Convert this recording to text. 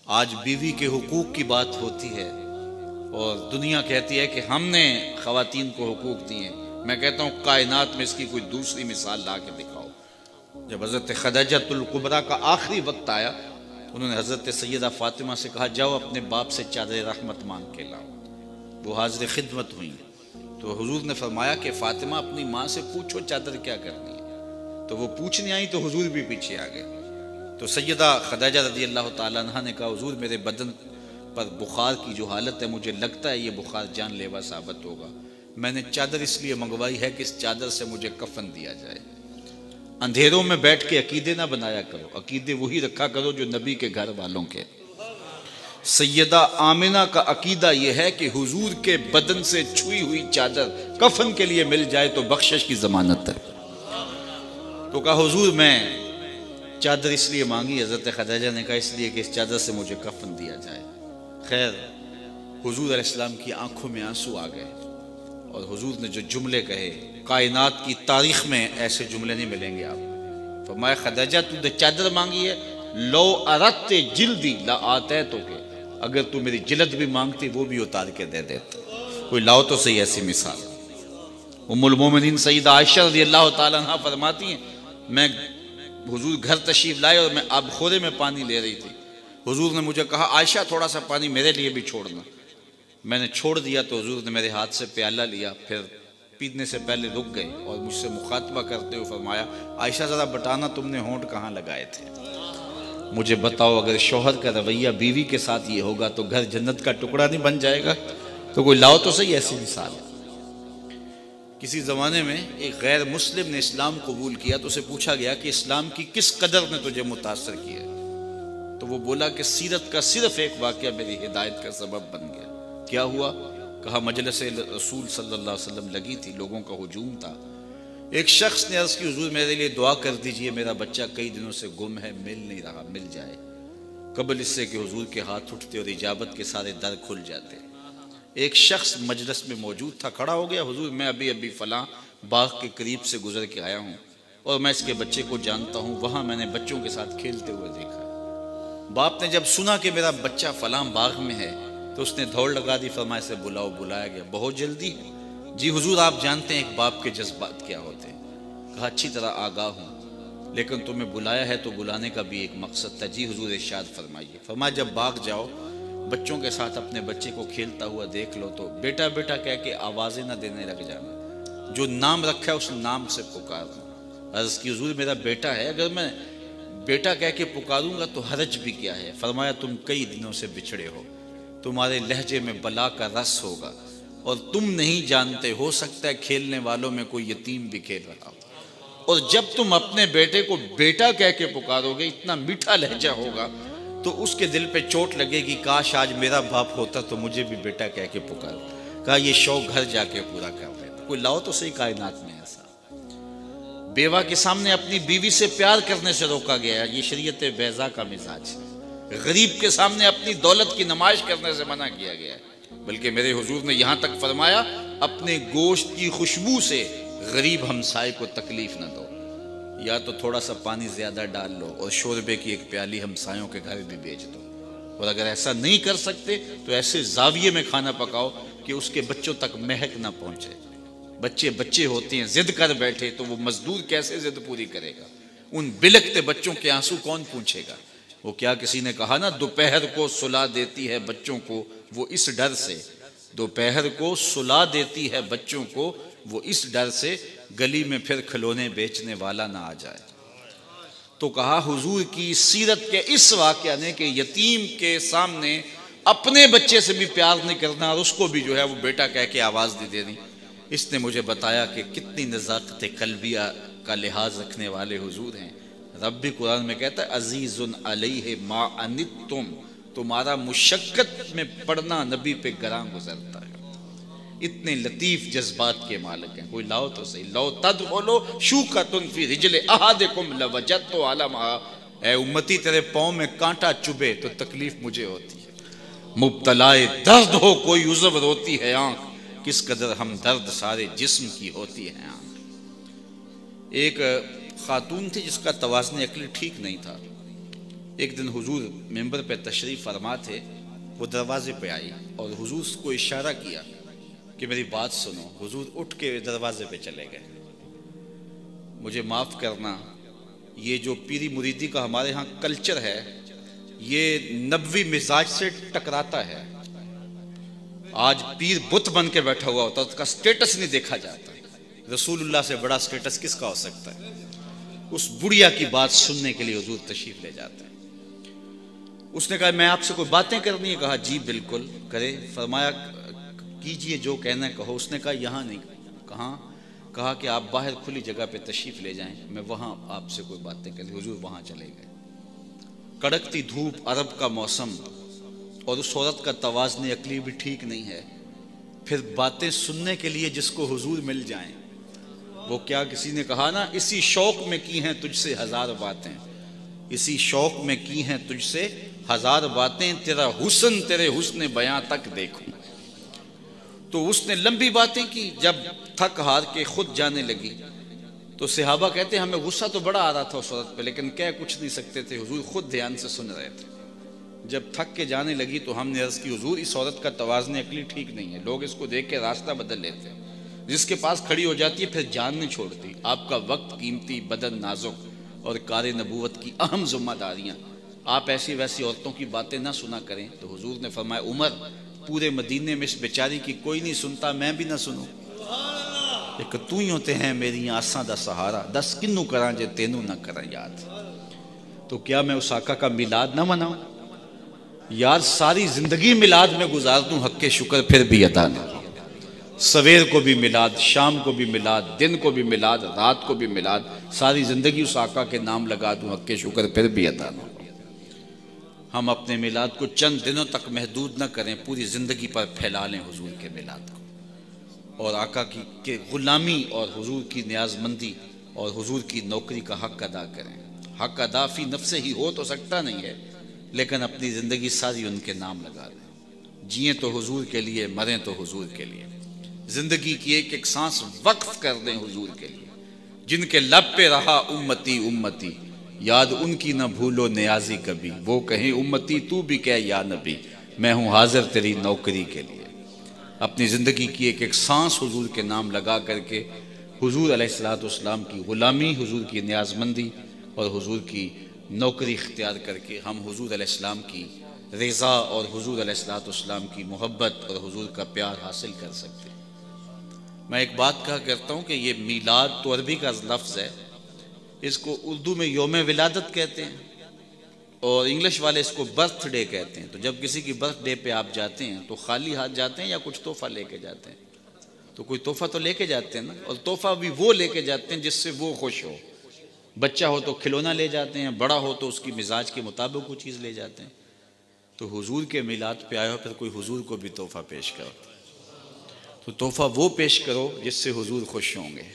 आज बीवी के हुकूक की बात होती है और दुनिया कहती है कि हमने ख़वातीन को हुकूक दिए। मैं कहता हूँ कायनात में इसकी कोई दूसरी मिसाल ला के दिखाओ। जब हज़रत खदीजतुल कुबरा का आखिरी वक्त आया, उन्होंने हज़रत सैयदा फ़ातिमा से कहा, जाओ अपने बाप से चादर रहमत मांग के लाओ। वो हाजिर खिदमत हुई तो हुजूर ने फरमाया कि फ़ातिमा अपनी माँ से पूछो चादर क्या करनी है। तो वो पूछने आई तो हुजूर भी पीछे आ गए। तो सैयदा खदीजा रज़ी अल्लाह तआला अन्हा ने कहा, हुजूर मेरे बदन पर बुखार की जो हालत है, मुझे लगता है ये बुखार जानलेवा साबित होगा। मैंने चादर इसलिए मंगवाई है कि इस चादर से मुझे कफन दिया जाए। अंधेरों में बैठ के अकीदे ना बनाया करो, अकीदे वही रखा करो जो नबी के घर वालों के। सैयदा आमिना का अकीदा यह है कि हुजूर के बदन से छुई हुई चादर कफन के लिए मिल जाए तो बख्शिश की जमानत है। तो कहा हुजूर मैं चादर इसलिए मांगी। हज़रत खदीजा ने कहा इसलिए कि इस चादर से मुझे कफन दिया जाए। खैर हुजूर अलैहिस्सलाम की आंखों में आंसू आ गए और हुजूर ने जो जुमले कहे, कायनात की तारीख में ऐसे जुमले नहीं मिलेंगे आप। फरमाया खदीजा तूने चादर मांगी है, लो अरते जिल्दी ला आते तो के, अगर तू मेरी जिल्द भी मांगती वो भी उतार के दे देता। कोई लाओ तो सही ऐसी मिसाल। उम्मुल मोमिनीन सैयदा आयशा रज़ियल्लाहु ताला अन्हा फरमाती हैं, मैं हुजूर घर तशरीफ लाए और मैं अब खोरे में पानी ले रही थी। हुजूर ने मुझे कहा, आयशा थोड़ा सा पानी मेरे लिए भी छोड़ना। मैंने छोड़ दिया तो हुजूर ने मेरे हाथ से प्याला लिया, फिर पीने से पहले रुक गए और मुझसे मुखातबा करते हुए फरमाया, आयशा ज़रा बताना तुमने होंठ कहाँ लगाए थे, मुझे बताओ। अगर शौहर का रवैया बीवी के साथ ये होगा तो घर जन्नत का टुकड़ा नहीं बन जाएगा। तो कोई लाओ तो सही ऐसी मिसाल। किसी ज़माने में एक गैर मुस्लिम ने इस्लाम कबूल किया तो उसे पूछा गया कि इस्लाम की किस कदर ने तुझे मुतासर किया। तो वो बोला कि सीरत का सिर्फ एक वाक़या मेरी हिदायत का सबब बन गया। क्या हुआ? कहा मजलिस रसूल सल्लल्लाहु अलैहि वसल्लम लगी थी, लोगों का हुजूम था। एक शख्स ने अर्ज़ की, हुजूर मेरे लिए दुआ कर दीजिए, मेरा बच्चा कई दिनों से गुम है, मिल नहीं रहा, मिल जाए। कबल इससे कि हुजूर के हाथ उठते और इजाबत के सारे दर खुल जाते। एक शख्स मजलिस में मौजूद था, खड़ा हो गया, हुजूर मैं अभी अभी फ़लाँ बाग के करीब से गुजर के आया हूँ और मैं इसके बच्चे को जानता हूँ, वहाँ मैंने बच्चों के साथ खेलते हुए देखा। बाप ने जब सुना कि मेरा बच्चा फ़लाँ बाग में है तो उसने दौड़ लगा दी, फरमाया से बुलाओ। बुलाया गया, बहुत जल्दी? जी हुजूर आप जानते हैं एक बाप के जज्बात क्या होते हैं। कहा अच्छी तरह आगाह हूँ, लेकिन तुम्हें बुलाया है तो बुलाने का भी एक मकसद था। जी हुजूर इरशाद फरमाइए। फरमाया जब बाग जाओ, बच्चों के साथ अपने बच्चे को खेलता हुआ देख लो तो बेटा बेटा कह के आवाज़ें ना देने लग जाना, जो नाम रखा है उस नाम से पुकारना। अर्ज़ की हुजूर मेरा बेटा है, अगर मैं बेटा कह के पुकारूंगा तो हरज भी क्या है। फरमाया तुम कई दिनों से बिछड़े हो, तुम्हारे लहजे में बला का रस होगा और तुम नहीं जानते, हो सकता है खेलने वालों में कोई यतीम भी खेल रहा हो। और जब तुम अपने बेटे को बेटा कह के पुकारोगे, इतना मीठा लहजा होगा तो उसके दिल पे चोट लगेगी, काश आज मेरा बाप होता तो मुझे भी बेटा कह के पुकार। कहा ये शौक घर जाके पूरा कर लेता। कोई लाओ तो सही कायनात में ऐसा। बेवा के सामने अपनी बीवी से प्यार करने से रोका गया, ये शरीयत बैज़ा का मिजाज। गरीब के सामने अपनी दौलत की नुमाइश करने से मना किया गया है। बल्कि मेरे हुजूर ने यहाँ तक फरमाया, अपने गोश्त की खुशबू से गरीब हमसाए को तकलीफ न दो। या तो थोड़ा सा पानी ज़्यादा डाल लो और शोरबे की एक प्याली हमसायों के घर भी भेज दो। और अगर ऐसा नहीं कर सकते तो ऐसे जाविये में खाना पकाओ कि उसके बच्चों तक महक ना पहुँचे। बच्चे बच्चे होते हैं, जिद कर बैठे तो वो मजदूर कैसे जिद पूरी करेगा? उन बिलखते बच्चों के आंसू कौन पूछेगा? वो क्या किसी ने कहा ना, दोपहर को सुला देती है बच्चों को वो इस डर से, दोपहर को सुला देती है बच्चों को वो इस डर से, गली में फिर खिलौने बेचने वाला ना आ जाए। तो कहा हुजूर की सीरत के इस वाक़या ने कि यतीम के सामने अपने बच्चे से भी प्यार नहीं करना और उसको भी जो है वो बेटा कह के आवाज़ दे देनी। इसने मुझे बताया कि कितनी नज़ाकत कल्बिया का लिहाज रखने वाले हुजूर हैं। रब भी कुरान में कहता है अजीज़ुन अलैहि मा अनित्तुम, तुम्हारा मुशक्कत में पड़ना नबी पे गरां गुजरता है। इतने लतीफ़ जज्बात के मालिक हैं। कोई लाओ तो सही। लो तदखुलू शूकतुन फी रिजल अहादिकुम लवजदतु अलमा, ऐ उम्मती तेरे पाँव में कांटा चुभे तो तकलीफ मुझे होती है। मुब्तलाए दर्द हो कोई उज़्व रोती है आँख, किस कदर हम दर्द सारे जिस्म की होती है आँख। एक खातून थी जिसका तवाज़ुन अक्ल ठीक नहीं था। एक दिन हुजूर मेंबर पे तशरीफ़ फरमा थे, वो दरवाजे पे आई और हुजूर को इशारा किया कि मेरी बात सुनो। हुजूर उठ के दरवाजे पे चले गए। मुझे माफ़ करना, ये जो पीरी मुरीदी का हमारे यहाँ कल्चर है, ये नबवी मिजाज से टकराता है। आज पीर बुत बन के बैठा हुआ होता है, उसका स्टेटस नहीं देखा जाता। रसूलुल्लाह से बड़ा स्टेटस किसका हो सकता है? उस बुढ़िया की बात सुनने के लिए हुजूर तशरीफ ले जाते हैं। उसने कहा मैं आपसे कोई बातें करनी है। कहा जी बिल्कुल करे। फरमाया कीजिए, जो कहना है कहो। उसने कहा यहाँ नहीं। कहा कि आप बाहर खुली जगह पे तशरीफ ले जाएं, मैं वहाँ आपसे कोई बातें करें। हुजूर वहाँ चले गए। कड़कती धूप, अरब का मौसम, और उस औरत का तवाज़ुन अक्ली भी ठीक नहीं है। फिर बातें सुनने के लिए जिसको हुजूर मिल जाएं, वो क्या, किसी ने कहा ना, इसी शौक में की हैं तुझसे हजार बातें, इसी शौक में की हैं तुझसे हजार बातें, तेरा हुस्न तेरे हुस्न बयां तक देखूं। तो उसने लंबी बातें की। जब थक हार के खुद जाने लगी तो सहाबा कहते हैं हमें गुस्सा तो बड़ा आ रहा था उस औरत पे, लेकिन कह कुछ नहीं सकते थे। हुजूर खुद ध्यान से सुन रहे थे। जब थक के जाने लगी तो हमने अर्ज की, हुजूर इस औरत का तवाज़ुन अक्ली ठीक नहीं है, लोग इसको देख के रास्ता बदल लेते हैं। जिसके पास खड़ी हो जाती है फिर जान नहीं छोड़ती। आपका वक्त कीमती, बदन नाजुक और कार नबूवत की अहम जिम्मेदारियाँ, आप ऐसी वैसी औरतों की बातें ना सुना करें। तो हुजूर ने फरमाया, उमर, पूरे मदीने में इस बेचारी की कोई नहीं सुनता, मैं भी ना सुनूं। एक तू ही होते हैं मेरी आसां दा सहारा, दस किन्नू करा जे तेनू ना करा याद। तो क्या मैं उस आका का मिलाद ना मनाऊं? यार सारी जिंदगी मिलाद में गुजार दूं, हक के शुक्र फिर भी अदा ना। सवेर को भी मिलाद, शाम को भी मिलाद, दिन को भी मिलाद, रात को भी मिलाद, सारी जिंदगी उस आका के नाम लगा दूं, हक के शुक्र फिर भी अदा ना। हम अपने मिलाद को चंद दिनों तक महदूद न करें, पूरी ज़िंदगी पर फैला लें हुजूर के मिलाद को, और आका की के ग़ुलामी और हुजूर की न्याज़मंदी और हुजूर की नौकरी का हक़ अदा करें। हक़ अदा फ़ी नफ़्से ही हो तो सकता नहीं है, लेकिन अपनी ज़िंदगी सारी उनके नाम लगा दें। जिए तो हुजूर के लिए, मरें तो हुजूर के लिए। ज़िंदगी की एक एक सांस वक्फ़ कर दें हुजूर के लिए। जिनके लब पे रहा उम्मती उम्मती, याद उनकी न भूलो नियाजी कभी। वो कहें उम्मती तू भी कह या नबी, मैं हूँ हाजिर तेरी नौकरी के लिए। अपनी ज़िंदगी की एक एक सांस हुजूर के नाम लगा करके हुजूर अलैहिस्सलाम की ग़ुलामी, हुजूर की नियाज़मंदी और हुजूर की नौकरी इख्तियार करके हम हुजूर अलैहिस्सलाम की रज़ा और हुजूर अलैहिस्सलाम की मोहब्बत और हुजूर का प्यार हासिल कर सकते हैं। मैं एक बात कहा करता हूँ कि ये मीलाद तो अरबी का लफ्ज़ है, इसको उर्दू में योम विलादत कहते हैं और इंग्लिश वाले इसको बर्थडे कहते हैं। तो जब किसी की बर्थडे पे आप जाते हैं तो खाली हाथ जाते हैं या कुछ तोहफा लेके जाते हैं? तो कोई तोहफा तो लेके जाते हैं ना, और तोहफा भी वो लेके जाते हैं जिससे वो खुश हो। बच्चा हो तो खिलौना ले जाते हैं, बड़ा हो तो उसकी मिजाज के मुताबिक वो चीज़ ले जाते हैं। तो हुजूर के मिलाद पे आए हो, फिर कोई हुजूर को भी तोहफा पेश करो, तो तोहफा वो पेश करो जिससे हुजूर खुश होंगे।